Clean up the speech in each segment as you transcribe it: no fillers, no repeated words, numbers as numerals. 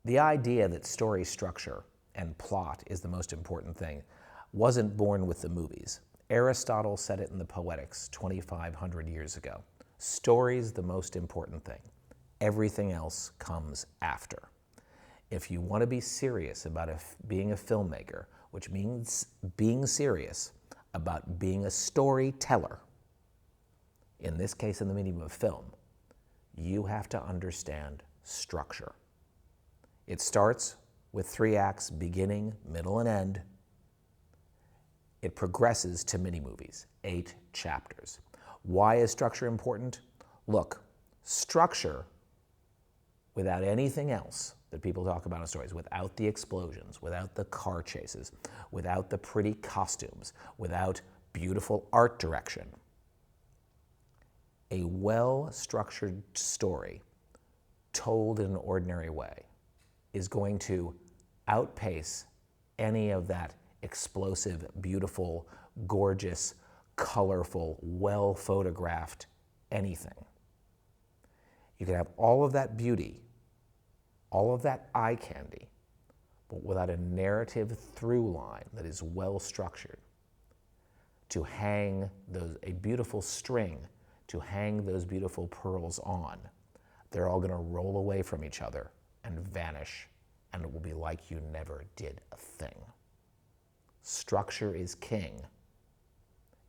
The idea that story structure and plot is the most important thing wasn't born with the movies. Aristotle said it in the Poetics 2,500 years ago. Story's the most important thing. Everything else comes after. If you want to be serious about being a filmmaker, which means being serious about being a storyteller, in this case in the medium of film, you have to understand structure. It starts with 3 acts, beginning, middle, and end. It progresses to mini-movies, 8 chapters. Why is structure important? Look, structure, without anything else that people talk about in stories, without the explosions, without the car chases, without the pretty costumes, without beautiful art direction, a well-structured story told in an ordinary way is going to outpace any of that explosive, beautiful, gorgeous, colorful, well-photographed anything. You can have all of that beauty, all of that eye candy, but without a narrative through line that is well-structured to hang a beautiful string, to hang those beautiful pearls on. They're all going to roll away from each other and vanish, and it will be like you never did a thing. Structure is king,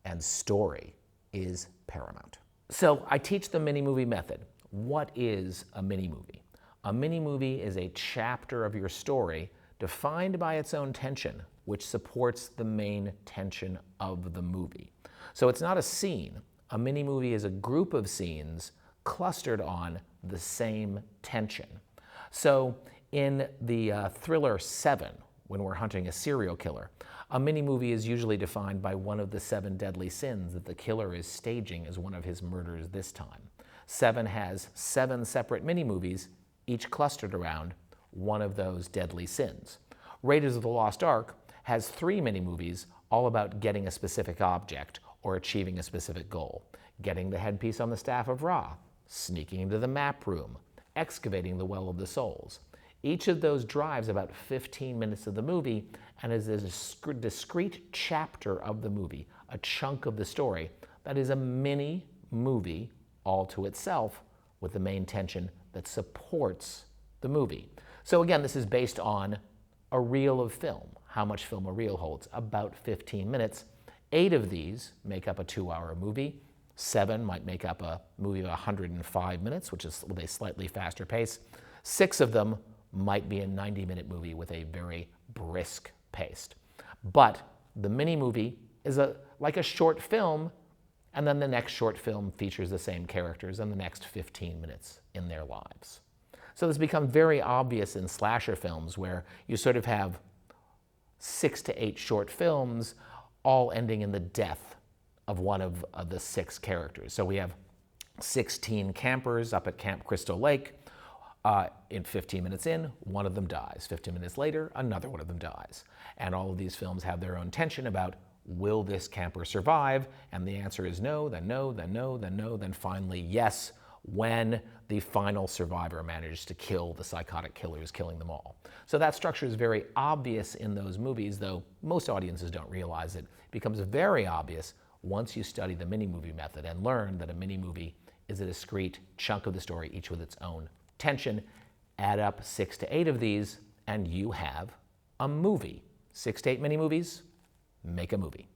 and story is paramount. So I teach the mini-movie method. What is a mini-movie? A mini-movie is a chapter of your story defined by its own tension, which supports the main tension of the movie. So it's not a scene. A mini-movie is a group of scenes clustered on the same tension. So in the thriller Seven, when we're hunting a serial killer, a mini-movie is usually defined by one of the 7 deadly sins that the killer is staging as one of his murders this time. Seven has 7 separate mini-movies, each clustered around one of those deadly sins. Raiders of the Lost Ark has 3 mini-movies all about getting a specific object or achieving a specific goal. Getting the headpiece on the staff of Ra, sneaking into the map room, excavating the Well of the Souls. Each of those drives about 15 minutes of the movie and is a discrete chapter of the movie, a chunk of the story that is a mini movie all to itself with the main tension that supports the movie. So again, this is based on a reel of film. How much film a reel holds? About 15 minutes. 8 of these make up a 2-hour movie. 7 might make up a movie of 105 minutes, which is with a slightly faster pace. 6 of them might be a 90-minute movie with a very brisk pace. But the mini-movie is like a short film, and then the next short film features the same characters and the next 15 minutes in their lives. So this becomes very obvious in slasher films where you sort of have 6 to 8 short films all ending in the death of one of the 6 characters. So we have 16 campers up at Camp Crystal Lake. In 15 minutes in, one of them dies. 15 minutes later, another one of them dies. And all of these films have their own tension about, will this camper survive? And the answer is no, then no, then no, then no, then finally yes, when the final survivor manages to kill the psychotic killer who's killing them all. So that structure is very obvious in those movies, though most audiences don't realize it. It becomes very obvious once you study the mini-movie method and learn that a mini-movie is a discrete chunk of the story, each with its own tension. Add up 6 to 8 of these, and you have a movie. 6 to 8 mini-movies make a movie.